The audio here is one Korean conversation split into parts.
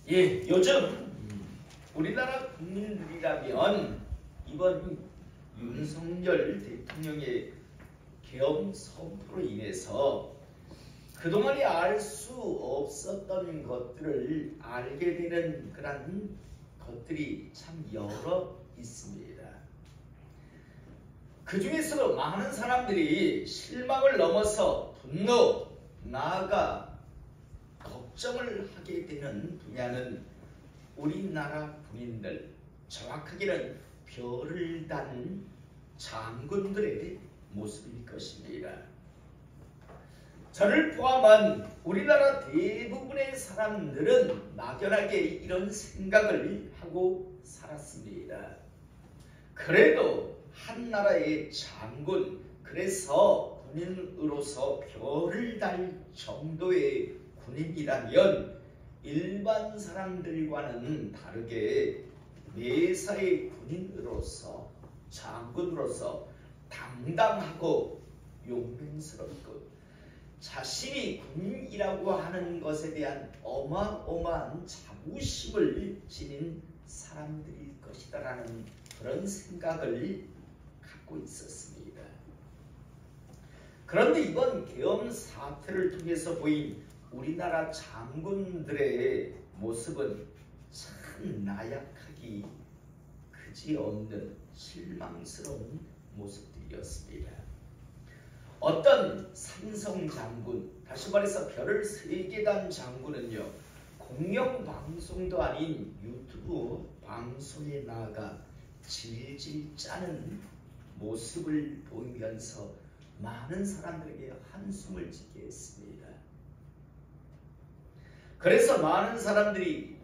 예, 요즘 우리나라 국민들이라면 이번 윤석열 대통령의 계엄 선포로 인해서 그동안에 알 수 없었던 것들을 알게 되는 그런 것들이 참 여러 있습니다. 그 중에서도 많은 사람들이 실망을 넘어서 분노, 나아가 걱정을 하게 되는 분야는 우리나라 군인들, 정확하게는 별을 단 장군들의 모습일 것입니다. 저를 포함한 우리나라 대부분의 사람들은 막연하게 이런 생각을 하고 살았습니다. 그래도 한 나라의 장군, 그래서 군인으로서 별을 달 정도의 군인이라면 일반 사람들과는 다르게 매사의 군인으로서, 장군으로서 당당하고 용맹스럽고 자신이 군인이라고 하는 것에 대한 어마어마한 자부심을 지닌 사람들일 것이다라는 그런 생각을 갖고 있었습니다. 그런데 이번 계엄 사태를 통해서 보인 우리나라 장군들의 모습은 참 나약하기 그지없는 실망스러운 모습들이었습니다. 어떤 삼성 장군, 다시 말해서 별을 3개 단 장군은요, 공영방송도 아닌 유튜브 방송에 나아가 질질 짜는 모습을 보이면서 많은 사람들에게 한숨을 짓게 했습니다. 그래서 많은 사람들이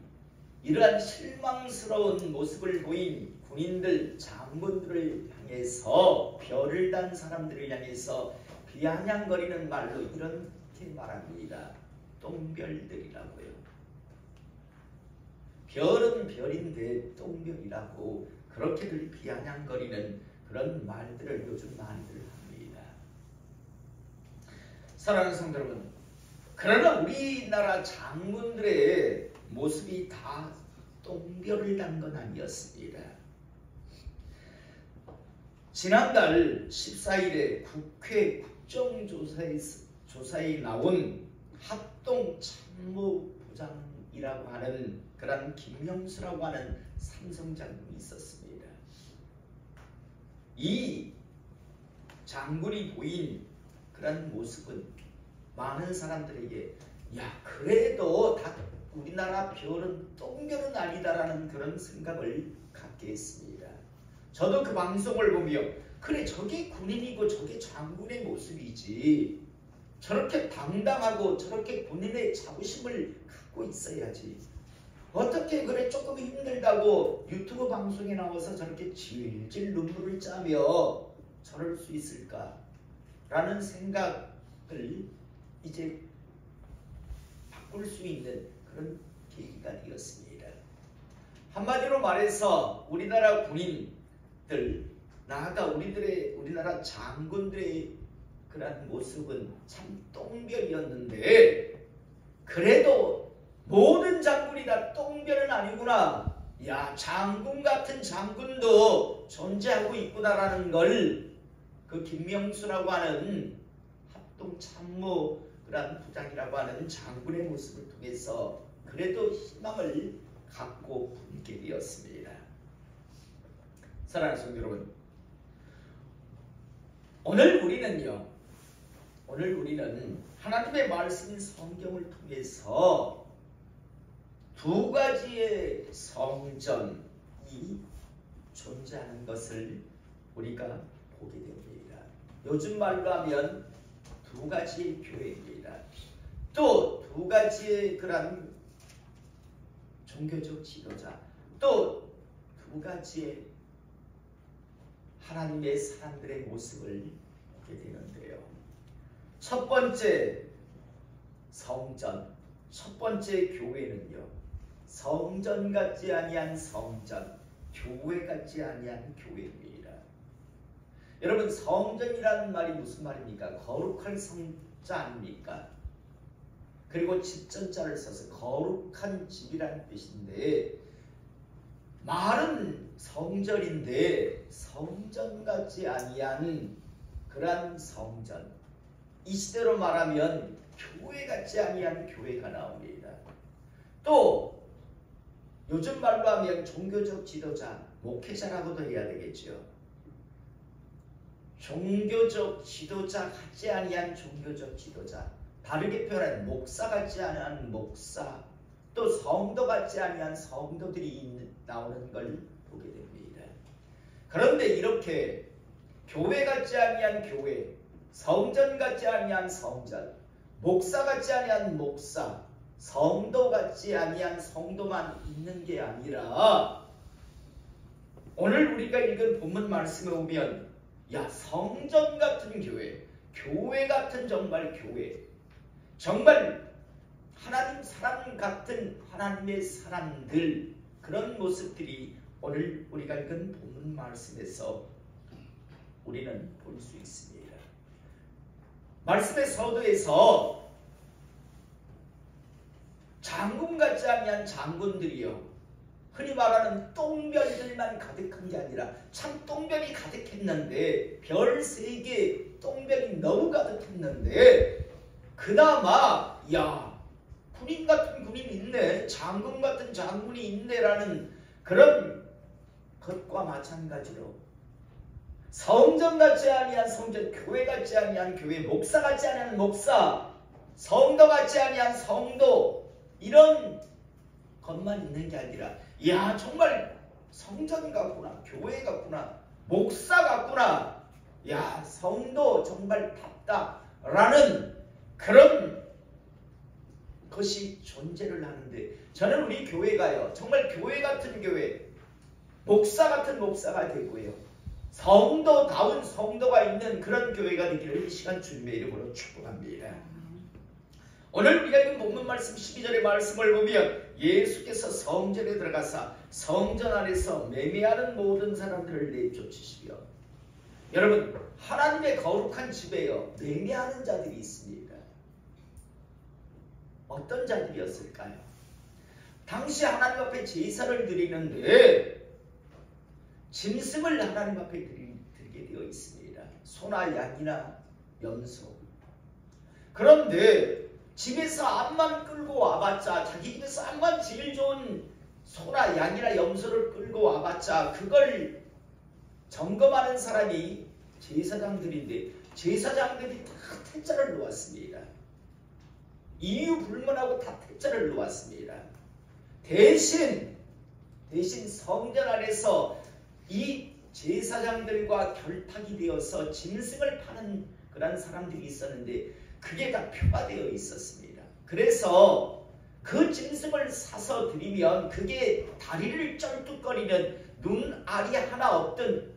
이러한 실망스러운 모습을 보인 군인들, 장군들을 향해서, 별을 단 사람들을 향해서 비아냥거리는 말로 이렇게 말합니다. 똥별들이라고요. 별은 별인데 똥별이라고 그렇게들 비아냥거리는 그런 말들을 요즘 많이들 합니다. 사랑하는 성도 여러분, 그러나 우리나라 장군들의 모습이 다 똥별을 단 건 아니었습니다. 지난달 14일에 국회 국정조사에 나온 합동참모부장이라고 하는 그런 김명수라고 하는 삼성 장군이 있었습니다. 이 장군이 보인 그런 모습은 많은 사람들에게 야, 그래도 다 우리나라 별은 똥별은 아니다라는 그런 생각을 갖게 했습니다. 저도 그 방송을 보며 그래, 저게 군인이고 저게 장군의 모습이지, 저렇게 당당하고 저렇게 본인의 자부심을 갖고 있어야지, 어떻게 그래 조금 힘들다고 유튜브 방송에 나와서 저렇게 질질 눈물을 짜며 저럴 수 있을까 라는 생각을 이제 바꿀 수 있는 그런 계기가 되었습니다. 한마디로 말해서 우리나라 군인들, 나아가 우리나라 장군들의 그런 모습은 참 똥별이었는데, 그래도 모든 장군이 다 똥별은 아니구나, 야, 장군 같은 장군도 존재하고 있구나라는 걸 그 김명수라고 하는 합동참모 그런 부장이라고 하는 장군의 모습을 통해서 그래도 희망을 갖고 품게 되었습니다. 사랑하는 성도 여러분, 오늘 우리는 하나님의 말씀인 성경을 통해서 두 가지의 성전이 존재하는 것을 우리가 보게 됩니다. 요즘 말로 하면 두 가지의 교회입니다. 또 두 가지의 그런 종교적 지도자, 또 두 가지의 하나님의 사람들의 모습을 보게 되는데요. 첫 번째 성전, 첫 번째 교회는요, 성전 같지 아니한 성전, 교회 같지 아니한 교회입니다. 여러분, 성전이라는 말이 무슨 말입니까? 거룩한 성자 아닙니까? 그리고 집전자를 써서 거룩한 집이라는 뜻인데 말은 성전인데 성전 같지 아니한 그러한 성전, 이 시대로 말하면 교회 같지 아니한 교회가 나옵니다. 또 요즘 말로 하면 종교적 지도자, 목회자라고도 해야 되겠죠. 종교적 지도자 같지 아니한 종교적 지도자, 다르게 표현하면 목사 같지 아니한 목사, 또 성도 같지 아니한 성도들이 나오는 걸 보게 됩니다. 그런데 이렇게 교회 같지 아니한 교회, 성전 같지 아니한 성전, 목사 같지 아니한 목사, 성도 같지 아니한 성도만 있는 게 아니라 오늘 우리가 읽은 본문 말씀에 보면 야, 성전 같은 교회, 교회 같은 정말 교회, 정말 하나님 사람 같은 하나님의 사람들, 그런 모습들이 오늘 우리가 읽은 본문 말씀에서 우리는 볼 수 있습니다. 말씀의 서두에서 장군 같지 아니한 장군들이요, 흔히 말하는 똥별들만 가득한 게 아니라 참 똥별이 가득했는데, 별 3개 똥별이 너무 가득했는데 그나마 야, 군인 같은 군인이 있네, 장군 같은 장군이 있네라는 그런 것과 마찬가지로 성전 같지 아니한 성전, 교회 같지 아니한 교회, 목사 같지 아니한 목사, 성도 같지 아니한 성도, 이런 것만 있는 게 아니라 야, 정말 성전 같구나, 교회 같구나, 목사 같구나, 야, 성도 정말 답다라는 그런 것이 존재를 하는데, 저는 우리 교회가요, 정말 교회 같은 교회, 목사 같은 목사가 되고요, 성도다운 성도가 있는 그런 교회가 되기를 이 시간 주님의 이름으로 축복합니다. 오늘 우리가 읽은 본문 말씀 12절의 말씀을 보면 예수께서 성전에 들어가사 성전 안에서 매매하는 모든 사람들을 내쫓으시며, 여러분, 하나님의 거룩한 집에요, 매매하는 자들이 있습니다. 어떤 자들이었을까요? 당시 하나님 앞에 제사를 드리는데 짐승을 하나님 앞에 드리게 되어 있습니다. 소나 양이나 염소. 그런데 집에서 암만 끌고 와봤자, 자기 집에서 암만 제일 좋은 소나 양이나 염소를 끌고 와봤자 그걸 점검하는 사람이 제사장들인데, 제사장들이 다 퇴짜를 놓았습니다. 이유 불문하고 다 퇴짜를 놓았습니다. 대신 성전 안에서 이 제사장들과 결탁이 되어서 짐승을 파는 그런 사람들이 있었는데 그게 다 표가 되어 있었습니다. 그래서 그 짐승을 사서 드리면 그게 다리를 쩔뚝거리는 눈알이 하나 없든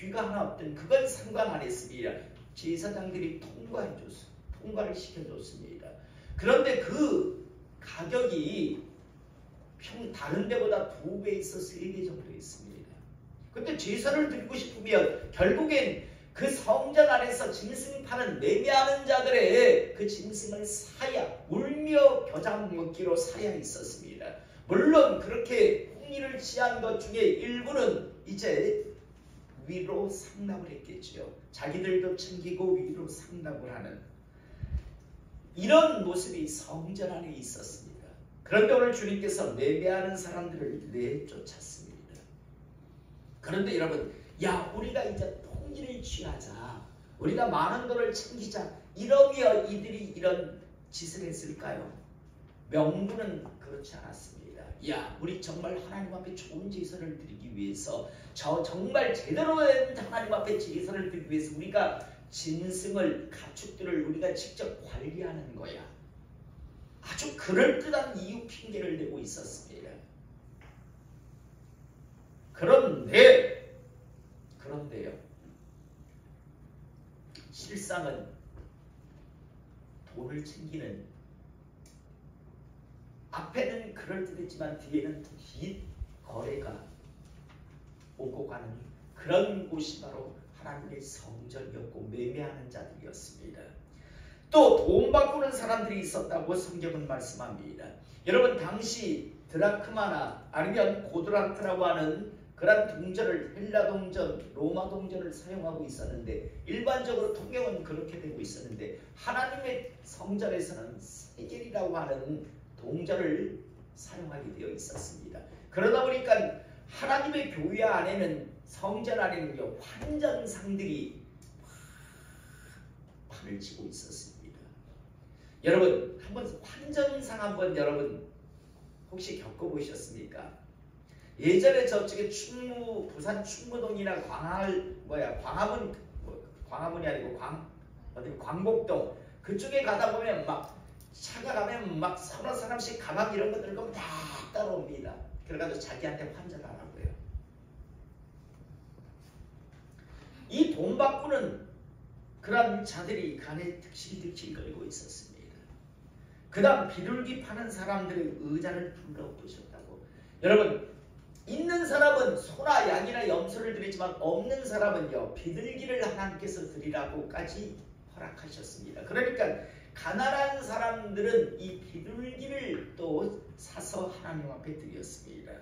귀가 하나 없든 그건 상관 안 했습니다. 제사장들이 통과를 시켜줬습니다. 그런데 그 가격이 다른 데보다 2배에서 3배 정도 있습니다. 근데 제사를 드리고 싶으면 결국엔 그 성전 안에서 짐승 파는 매매하는 자들의 그 짐승을 사야, 울며 겨장 먹기로 사야 있었습니다. 물론 그렇게 홍리를 취한 것 중에 일부는 이제 위로 상납을 했겠죠. 자기들도 챙기고 위로 상납을 하는 이런 모습이 성전 안에 있었습니다. 그런데 오늘 주님께서 매매하는 사람들을 내쫓았습니다. 그런데 여러분, 야, 우리가 이제 통일을 취하자, 우리가 많은 돈을 챙기자, 이러며 이들이 이런 짓을 했을까요? 명분은 그렇지 않았습니다. 야, 우리 정말 하나님 앞에 좋은 제사를 드리기 위해서, 정말 제대로 된 하나님 앞에 제사를 드리기 위해서 우리가 짐승을, 가축들을 우리가 직접 관리하는 거야. 아주 그럴듯한 이유 핑계를 대고 있었습니다. 그런데요, 실상은 돈을 챙기는, 앞에는 그럴듯했지만 뒤에는 긴 거래가 오고 가는 그런 곳이 바로 하나님의 성전이었고 매매하는 자들이었습니다. 또 돈 바꾸는 사람들이 있었다고 성경은 말씀합니다. 여러분 당시 드라크마나 아니면 고드란트라고 하는 그런 동전을 헬라 동전, 로마 동전을 사용하고 있었는데 일반적으로 통경은 그렇게 되고 있었는데 하나님의 성전에서는 세겔이라고 하는 동전을 사용하게 되어 있었습니다. 그러다 보니까 하나님의 교회 안에는 성전 안에는요 환전상들이 판을 치고 있었습니다. 여러분 한번 환전상 한번 여러분 혹시 겪어보셨습니까? 예전에 저쪽에 부산 충무동이나 광화문이 아니고 광복동 그쪽에 가다 보면 막 차가 가면 막 서너 사람씩 가방 이런 거 들고 다 따라옵니다. 그래가지고 자기한테 환전하라고요. 이 돈 바꾸는 그런 자들이 간에 득실득실 걸고 있었습니다. 그 다음 비둘기 파는 사람들의 의자를 불러보셨다고. 여러분 있는 사람은 소나 양이나 염소를 드리지만 없는 사람은요 비둘기를 하나님께서 드리라고까지 허락하셨습니다. 그러니까 가난한 사람들은 이 비둘기를 또 사서 하나님 앞에 드렸습니다.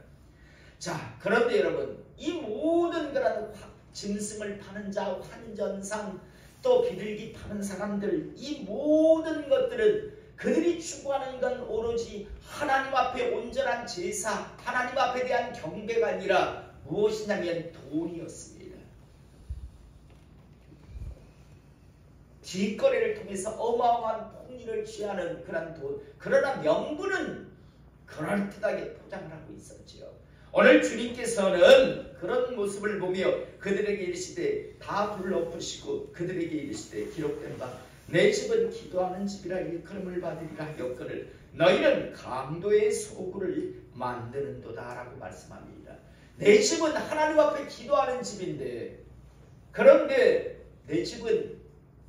자, 그런데 여러분 이 모든 그런 짐승을 파는 자, 환전상, 또 비둘기 파는 사람들 이 모든 것들은 그들이 추구하는 건 오로지 하나님 앞에 온전한 제사, 하나님 앞에 대한 경배가 아니라 무엇이냐면 돈이었습니다. 뒷거래를 통해서 어마어마한 폭리를 취하는 그런 돈. 그러나 명분은 그럴듯하게 포장을 하고 있었지요. 오늘 주님께서는 그런 모습을 보며 그들에게 이르시되 다 불러엎으시고 그들에게 이르시되 기록된 바 내 집은 기도하는 집이라 일컬음을 받으리라 하였거늘 너희는 강도의 소굴을 만드는도다 라고 말씀합니다. 내 집은 하나님 앞에 기도하는 집인데 그런데 내 집을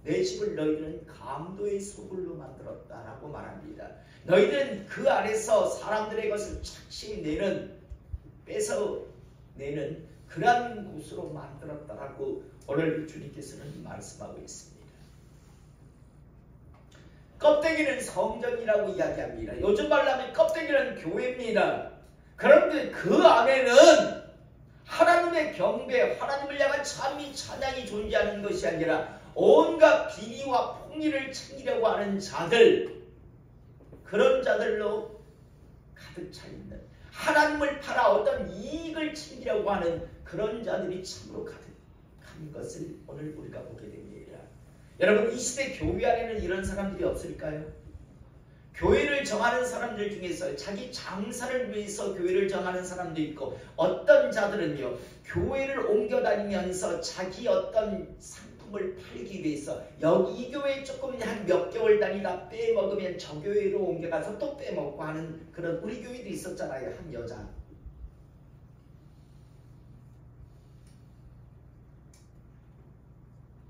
너희들은 강도의 소굴로 만들었다라고 말합니다. 너희는 그 안에서 사람들의 것을 착취내는 뺏어내는 그러한 곳으로 만들었다라고 오늘 주님께서는 말씀하고 있습니다. 껍데기는 성전이라고 이야기합니다. 요즘 말로 하면 껍데기는 교회입니다. 그런데 그 안에는 하나님의 경배, 하나님을 향한 참이 찬양이 존재하는 것이 아니라 온갖 비리와 폭리를 챙기려고 하는 자들, 그런 자들로 가득 차 있는, 하나님을 팔아 어떤 이익을 챙기려고 하는 그런 자들이 참으로 가득한 것을 오늘 우리가 보게 됩니다. 여러분 이 시대 교회 안에는 이런 사람들이 없을까요? 교회를 정하는 사람들 중에서 자기 장사를 위해서 교회를 정하는 사람도 있고 어떤 자들은요 교회를 옮겨 다니면서 자기 어떤 상품을 팔기 위해서 여기 이 교회에 조금 한 몇 개월 다니다 빼먹으면 저 교회로 옮겨가서 또 빼먹고 하는 그런 우리 교회도 있었잖아요. 한 여자.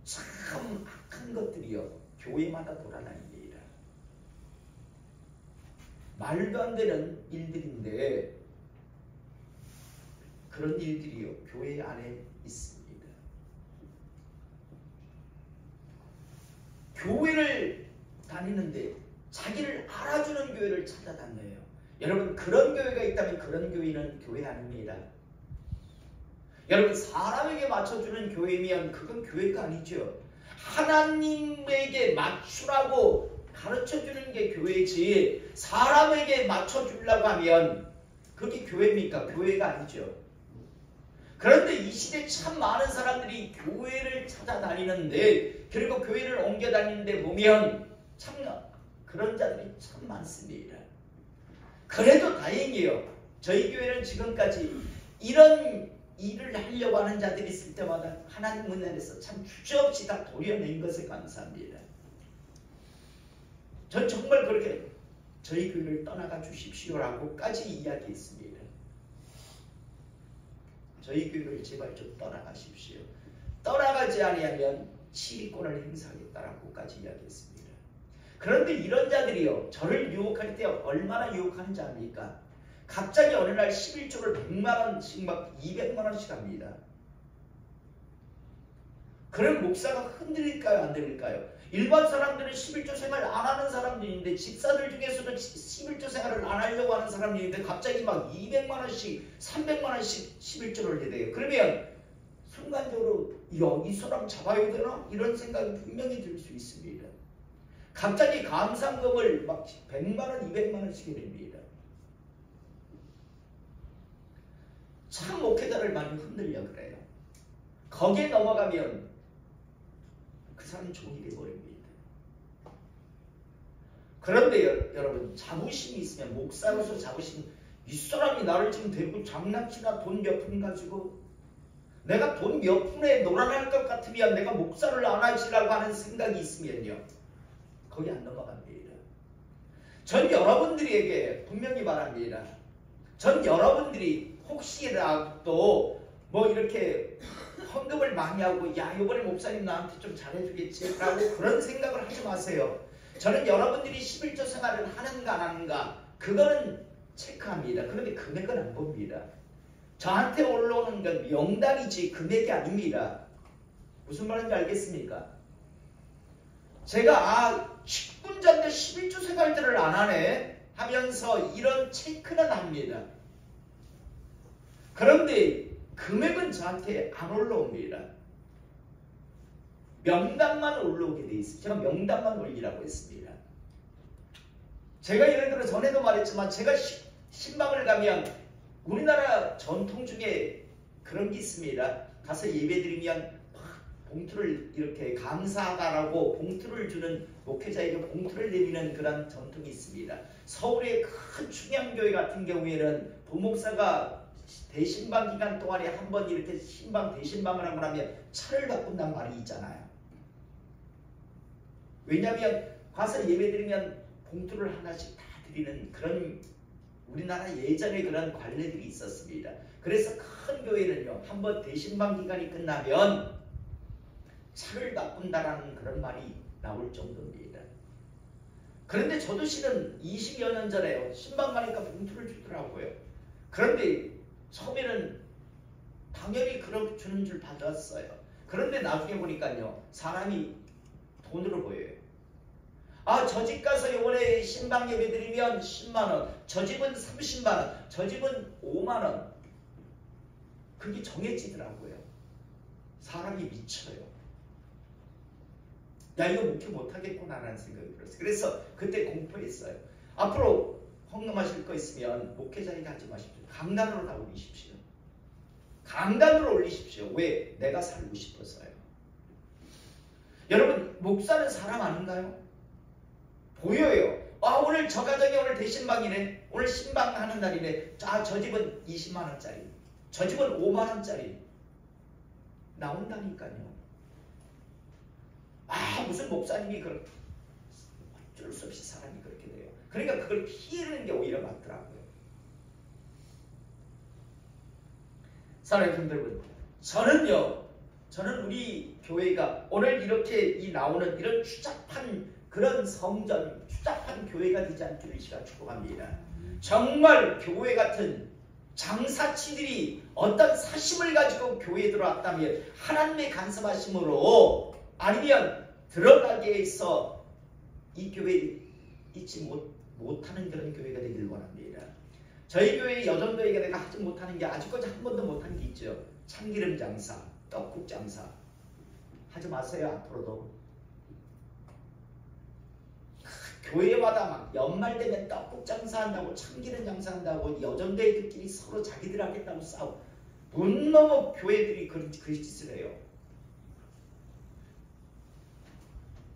참 악한 것들이요 교회마다 돌아다닙니다. 말도 안 되는 일들인데 그런 일들이요 교회 안에 있습니다. 교회를 다니는데 자기를 알아주는 교회를 찾아다녀요. 여러분 그런 교회가 있다면 그런 교회는 교회 아닙니다. 여러분 사람에게 맞춰주는 교회면 그건 교회가 아니죠. 하나님에게 맞추라고 가르쳐주는 게 교회지 사람에게 맞춰주려고 하면 그게 교회입니까? 교회가 아니죠. 그런데 이 시대에 참 많은 사람들이 교회를 찾아다니는데 그리고 교회를 옮겨 다니는데 보면 참 그런 자들이 참 많습니다. 그래도 다행이에요. 저희 교회는 지금까지 이런 일을 하려고 하는 자들이 있을 때마다 하나님 은혜에서 참 주저없이 다 도려낸 것에 감사합니다. 전 정말 그렇게 저희 교회를 떠나가 주십시오라고까지 이야기했습니다. 저희 교회를 제발 좀 떠나가십시오. 떠나가지 아니하면 치리권을 행사하겠다라고까지 이야기했습니다. 그런데 이런 자들이요 저를 유혹할 때 얼마나 유혹하는지 압니까? 갑자기 어느 날 11조를 100만원씩 막 200만원씩 합니다. 그럼 목사가 흔들릴까요? 안 흔들릴까요? 일반 사람들은 11조 생활 안 하는 사람들인데 집사들 중에서도 11조 생활을 안 하려고 하는 사람들인데 갑자기 막 200만 원씩 300만 원씩 11조를 해대요. 그러면 순간적으로 이 사람 잡아야 되나? 이런 생각이 분명히 들 수 있습니다. 갑자기 감상금을 막 100만 원, 200만 원씩 해냅니다. 참 목회자를 많이 흔들려 그래요. 거기에 넘어가면 그 사람이 종이 돼버립니다. 그런데 여러분 자부심이 있으면 목사로서 자부심, 이 사람이 나를 지금 대고 장난치나 돈 몇 푼 가지고 내가 돈 몇 푼에 놀아날 것 같으면 내가 목사를 안 하지라고 하는 생각이 있으면요. 거기 안 넘어갑니다. 전 여러분들에게 분명히 말합니다. 전 여러분들이 혹시라도 뭐 이렇게 헌금을 많이 하고 야 이번에 목사님 나한테 좀 잘해주겠지 라고 그런 생각을 하지 마세요. 저는 여러분들이 11조 생활을 하는가 안 하는가 그거는 체크합니다. 그런데 금액은 안 봅니다. 저한테 올라오는 건 명당이지 금액이 아닙니다. 무슨 말인지 알겠습니까? 제가 직분자인데 11조 생활들을 안 하네 하면서 이런 체크는 합니다. 그런데 금액은 저한테 안 올라옵니다. 명단만 올라오게 돼 있어요. 제가 명단만 올리라고 했습니다. 제가 예를 들어 전에도 말했지만 제가 신방을 가면 우리나라 전통 중에 그런 게 있습니다. 가서 예배드리면 봉투를 이렇게 감사하다라고 봉투를 주는 목회자에게 봉투를 내미는 그런 전통이 있습니다. 서울의 큰 충양교회 같은 경우에는 부목사가 대신방 기간 동안에 한번 이렇게 신방 대신방을 한번 하면 차를 바꾼다는 말이 있잖아요. 왜냐하면 가서 예배드리면 봉투를 하나씩 다 드리는 그런 우리나라 예전에 그런 관례들이 있었습니다. 그래서 큰 교회는요 한번 대신방 기간이 끝나면 차를 바꾼다라는 그런 말이 나올 정도입니다. 그런데 저도 실은 20여 년 전에요 신방 가니까 봉투를 주더라고요. 그런데 처음에는 당연히 그렇게 주는 줄 받았어요. 그런데 나중에 보니까요 사람이 돈으로 보여요. 아, 저 집 가서 이번에 신방 예배 드리면 10만원, 저 집은 30만원, 저 집은 5만원. 그게 정해지더라고요. 사람이 미쳐요. 야, 이거 목회 못하겠구나라는 생각이 들었어요. 그래서 그때 공포했어요. 앞으로 헌금하실 거 있으면 목회자에게 하지 마십시오. 강단으로 다 올리십시오. 강단으로 올리십시오. 왜? 내가 살고 싶어서요. 여러분, 목사는 사람 아닌가요? 보여요. 아, 오늘 저 가정이 오늘 대신방이네. 오늘 신방하는 날이네. 아, 저 집은 20만원짜리. 저 집은 5만원짜리. 나온다니까요. 아, 무슨 목사님이 그렇게 어쩔 수 없이 사람이 그렇게 돼요. 그러니까 그걸 피해내는 게 오히려 맞더라고요. 사랑하는 성도 여러분, 저는 우리 교회가 오늘 이렇게 나오는 이런 추잡한 그런 성전, 추잡한 교회가 되지 않기를 이 시간 축복합니다. 정말 교회 같은 장사치들이 어떤 사심을 가지고 교회에 들어왔다면 하나님의 간섭하심으로 아니면 들어가게 해서 이 교회에 있지 못하는 그런 교회가 되길 원합니다. 저희 교회 여전도에게 내가 하지 못하는 게 아직까지 한 번도 못한 게 있죠. 참기름 장사, 떡국 장사. 하지 마세요. 앞으로도. 교회마다 막 연말 되면 떡국 장사한다고 참기름 장사한다고 여전도애들끼리 서로 자기들 하겠다고 싸우고 너무 교회들이 그 짓을 해요.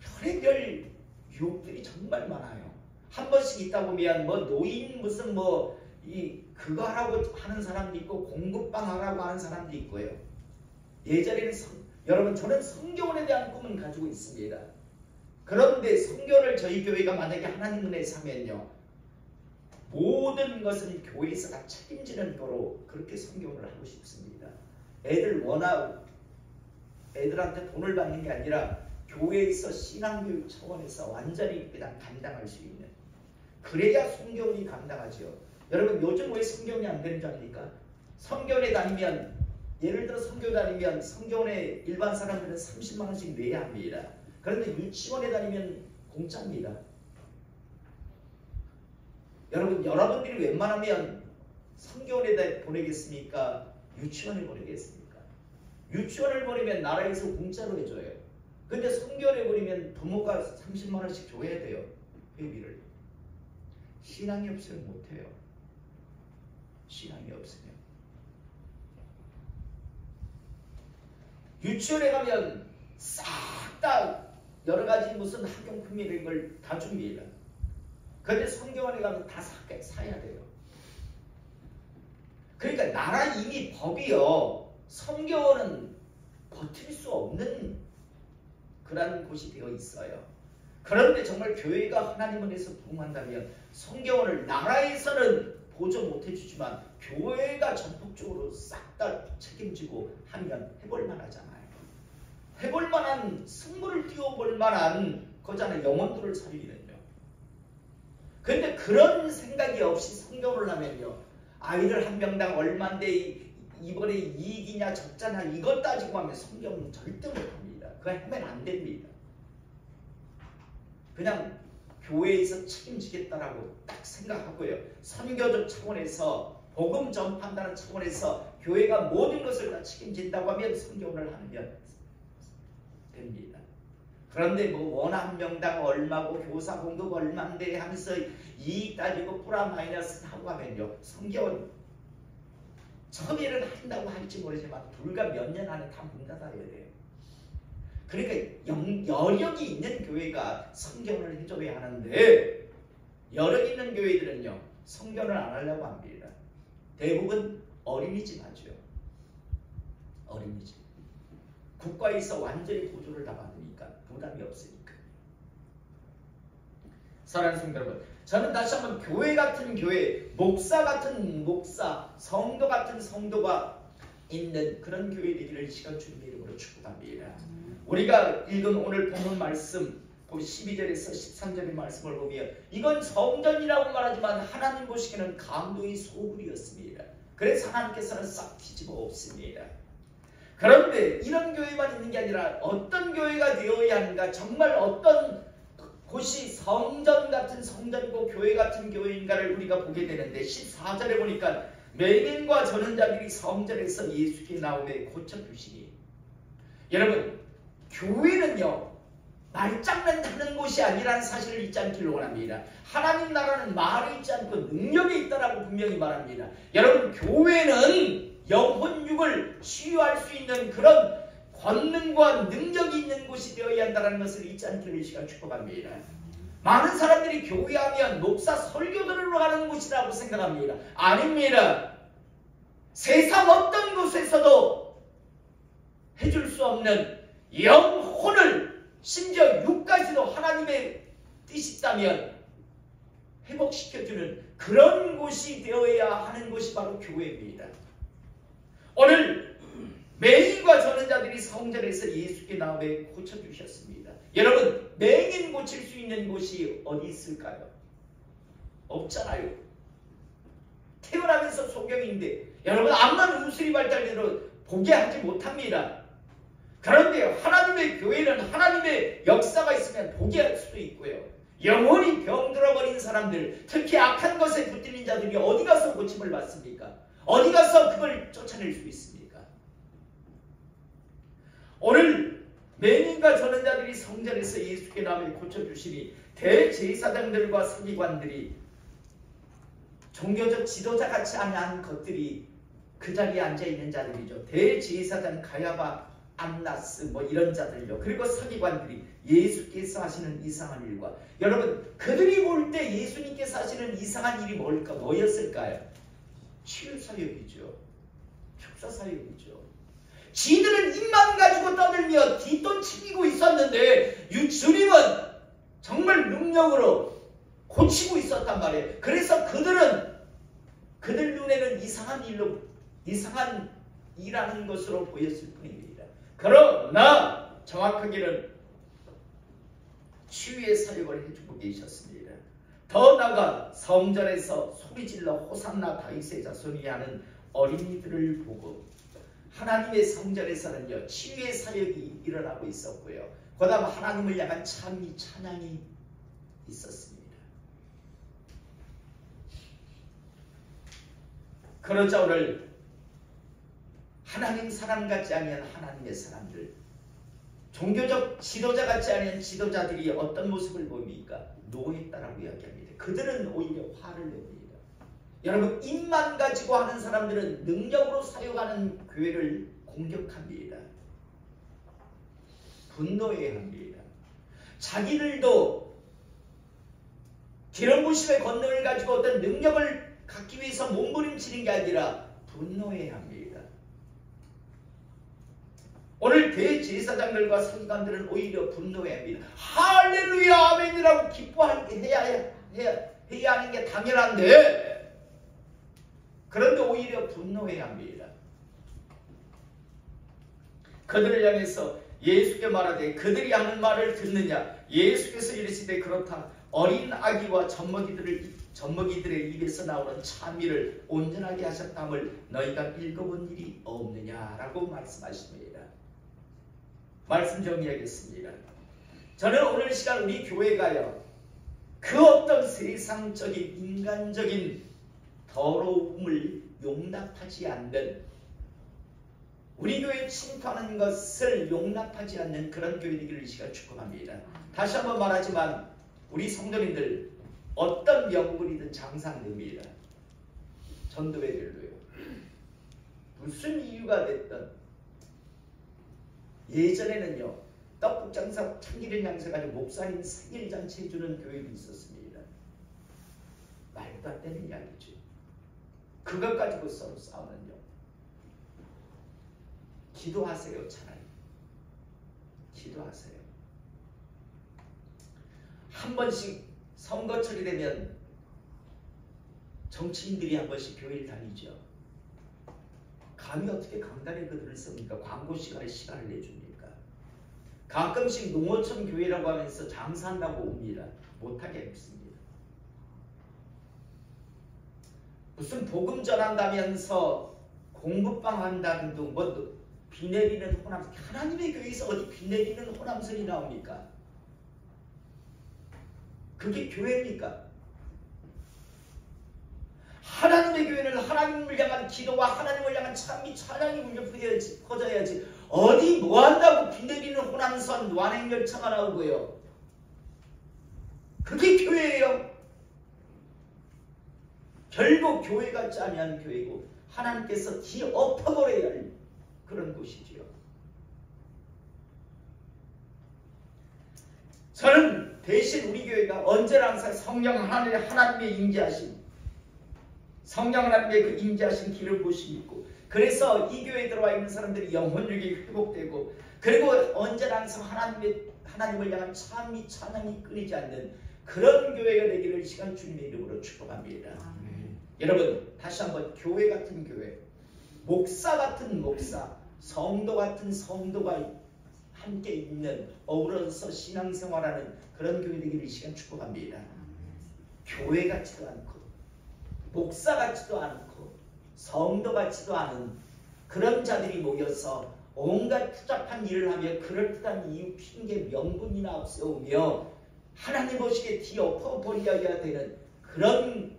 별의별 유혹들이 정말 많아요. 한 번씩 있다 보면 뭐 노인 무슨 뭐 그거 하라고 하는 사람도 있고 공급방 하라고 하는 사람도 있고요. 예전에는 여러분 저는 성교원에 대한 꿈은 가지고 있습니다. 그런데 성교를 저희 교회가 만약에 하나님 은혜에서 하면요 모든 것은 교회에서 다 책임지는 거로 그렇게 성교를 하고 싶습니다. 애들한테 돈을 받는 게 아니라 교회에서 신앙교육 차원에서 완전히 그냥 감당할 수 있는, 그래야 성교원이 감당하죠. 여러분 요즘 왜 성교원이 안 되는 줄 아닙니까? 성교원에 다니면 예를 들어 성교 다니면 성교원에 일반 사람들은 30만 원씩 내야 합니다. 그런데 유치원에 다니면 공짜입니다. 여러분들이 웬만하면 성교원에 보내겠습니까? 유치원에 보내겠습니까? 유치원을 보내면 나라에서 공짜로 해줘요. 근데 성교원에 보내면 부모가 30만 원씩 줘야 돼요. 회비를. 신앙이 없으면 못해요. 신앙이 없으면. 유치원에 가면 싹 다 여러 가지 무슨 학용품 이런 걸 다 줍니다. 그런데 성교원에 가면 다 사야 돼요. 그러니까 나라 이미 법이요. 성교원은 버틸 수 없는 그런 곳이 되어 있어요. 그런데 정말 교회가 하나님을 위해서 부흥한다면 성교원을 나라에서는 보조 못 해주지만 교회가 전폭적으로 싹 다 책임지고 하면 해볼 만하잖아요. 해볼 만한 승부를 띄워볼 만한 거잖아요. 영혼들을 살리는요. 그런데 그런 생각이 없이 성교원을 하면요. 아이들 한 명당 얼만데 이번에 이익이냐 적자냐 이것 따지고 하면 성경은 절대 못합니다. 그거 하면 안 됩니다. 그냥 교회에서 책임지겠다라고 딱 생각하고요. 선교적 차원에서 복음 전파한다는 차원에서 교회가 모든 것을 다 책임진다고 하면 성교원을 하면 됩니다. 그런데 뭐 원한 한 명당 얼마고 교사 공급 얼마인데 하면서 이익 따지고 플러스 마이너스 하고 하면요. 성교원 처음에는 한다고 할지 모르지만 불과 몇 년 안에 다 문 닫아야 돼요. 그러니까 여력이 있는 교회가 성교원을 해줘야 하는데 여력 있는 교회들은요. 성교원을 안 하려고 합니다. 대부분 어린이집 하죠. 어린이집. 국가에서 완전히 보조를 다 받으니까 부담이 없으니까. 사랑하는 성도 여러분, 저는 다시 한번 교회 같은 교회, 목사 같은 목사, 성도 같은 성도가 있는 그런 교회 되기를 시간 주님의 이름으로 축복합니다. 우리가 읽은 오늘 본문 말씀 12절에서 13절의 말씀을 보면 이건 성전이라고 말하지만 하나님 보시기에는 강도의 소굴이었습니다. 그래서 하나님께서는 싹 뒤집어 엎습니다. 그런데 이런 교회만 있는 게 아니라 어떤 교회가 되어야 하는가, 정말 어떤 곳이 성전 같은 성전이고 교회 같은 교회인가를 우리가 보게 되는데 14절에 보니까 맹인과 전원자들이 성전에서 예수께 나오매 고쳐주시니. 여러분, 교회는요 말장난 하는 곳이 아니라는 사실을 잊지 않기를 원합니다. 하나님 나라는 말에 있지 않고 능력이 있다라고 분명히 말합니다. 여러분, 교회는 영혼육을 치유할 수 있는 그런 권능과 능력이 있는 곳이 되어야 한다는 것을 잊지 않기를 이 시간 축복합니다. 많은 사람들이 교회하면 목사 설교 들으러 가는 곳이라고 생각합니다. 아닙니다. 세상 어떤 곳에서도 해줄 수 없는 영혼을, 심지어 육까지도 하나님의 뜻이 있다면 회복시켜주는 그런 곳이 되어야 하는 곳이 바로 교회입니다. 오늘 맹인과 전원자들이 성전에서 예수께 나오매 고쳐주셨습니다. 여러분, 맹인 고칠 수 있는 곳이 어디 있을까요? 없잖아요. 태어나면서 소경인데 여러분 암만 음술이 발달되도록 보게 하지 못합니다. 그런데 하나님의 교회는 하나님의 역사가 있으면 보게 할 수도 있고요. 영원히 병들어버린 사람들, 특히 악한 것에 붙들린 자들이 어디 가서 고침을 받습니까? 어디 가서 그걸 쫓아낼 수 있습니까? 오늘 맹인과 전원자들이 성전에서 예수께 나오매 고쳐주시니 대제사장들과 서기관들이 종교적 지도자 같이 아니한 것들이 그 자리에 앉아있는 자들이죠. 대제사장 가야바, 안나스 뭐 이런 자들요. 그리고 서기관들이 예수께서 하시는 이상한 일과, 여러분 그들이 볼 때 예수님께서 하시는 이상한 일이 뭐였을까요? 치유사역이죠. 축사사역이죠. 지들은 입만 가지고 떠들며 뒷돈 챙기고 있었는데 주님은 정말 능력으로 고치고 있었단 말이에요. 그래서 그들 눈에는 이상한 일하는 것으로 보였을 뿐입니다. 그러나 정확하게는 치유의 사역을 해주고 계셨습니다. 더 나아가 성전에서 소리질러 호산나 다윗의 자손이 하는 어린이들을 보고 하나님의 성전에서는요 치유의 사역이 일어나고 있었고요. 그 다음 하나님을 향한 찬미 찬양이 있었습니다. 그러자 오늘 하나님 사람 같지 아니한 하나님의 사람들, 종교적 지도자 같지 않은 지도자들이 어떤 모습을 보입니까? 노했다라고 이야기합니다. 그들은 오히려 화를 냅니다. 여러분, 입만 가지고 하는 사람들은 능력으로 사용하는 교회를 공격합니다. 분노해야 합니다. 자기들도 기름 부심의 권능을 가지고 어떤 능력을 갖기 위해서 몸부림치는 게 아니라 분노해야 합니다. 오늘 교회 제사장들과 서기관들은 오히려 분노해야 합니다. 할렐루야 아멘이라고 기뻐해야 하는 게 당연한데, 그런데 오히려 분노해야 합니다. 그들을 향해서 예수께 말하되 그들이 하는 말을 듣느냐? 예수께서 이르시되 그렇다. 어린 아기와 젖먹이들의 입에서 나오는 찬미를 온전하게 하셨다함을 너희가 읽어본 일이 없느냐라고 말씀하십니다. 말씀 정리하겠습니다. 저는 오늘 시간 우리 교회가요, 그 어떤 세상적인 인간적인 더러움을 용납하지 않는, 우리 교회 침투하는 것을 용납하지 않는 그런 교회 되기를 이 시간 축복합니다. 다시 한번 말하지만 우리 성도님들 어떤 명분이든 장사됩니다. 전도회들도요. 무슨 이유가 됐든 예전에는요, 떡국 장사 참기름 양세 가지고 목사님 생일잔치 해주는 교회도 있었습니다. 말도 안 되는 이야기죠. 그것 가지고 서로 싸우는요. 기도하세요. 차라리 기도하세요. 한 번씩 선거철이 되면 정치인들이 한 번씩 교회를 다니죠. 감히 어떻게 강단에 그들을 씁니까? 광고 시간에 시간을 내줍니까? 가끔씩 농어촌 교회라고 하면서 장사한다고 옵니다. 못하게 했습니다. 무슨 복음 전한다면서 공부방 한다는 둥, 뭐 비 내리는 호남, 하나님의 교회에서 어디 비 내리는 호남선이 나옵니까? 그게 교회입니까? 하나님의 교회는 하나님을 향한 기도와 하나님을 향한 찬미 찬양이 울려 퍼져야지. 어디 뭐한다고 비 내리는 호남선 완행열차가 나오고요. 그게 교회예요. 결국 교회 같지 않은 교회고 하나님께서 뒤엎어버려야 할 그런 곳이지요. 저는 대신 우리 교회가 언제나 항상 성령 하나님의 임재하심, 성령 하나님의 그 임재하신 길을 보시고 있고, 그래서 이 교회에 들어와 있는 사람들이 영혼력이 회복되고, 그리고 언제나 항상 하나님을 향한 찬미 찬양이 끊이지 않는 그런 교회가 되기를 시간 주님의 이름으로 축복합니다. 여러분, 다시 한번 교회 같은 교회, 목사 같은 목사, 성도 같은 성도가 함께 있는, 어우러서 신앙생활하는 그런 교회 되기를 이 시간 축복합니다. 교회 같지도 않고 목사 같지도 않고 성도 같지도 않은 그런 자들이 모여서 온갖 추잡한 일을 하며 그럴듯한 이유, 핑계, 명분이나 앞세우며 하나님 보시기에 뒤엎어버려야 되는 그런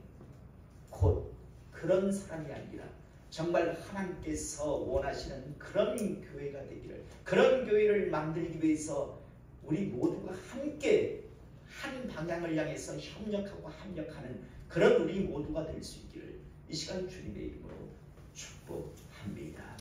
곳, 그런 사람이 아니라 정말 하나님께서 원하시는 그런 교회가 되기를, 그런 교회를 만들기 위해서 우리 모두가 함께 한 방향을 향해서 협력하고 합력하는 그런 우리 모두가 될 수 있기를 이 시간 주님의 이름으로 축복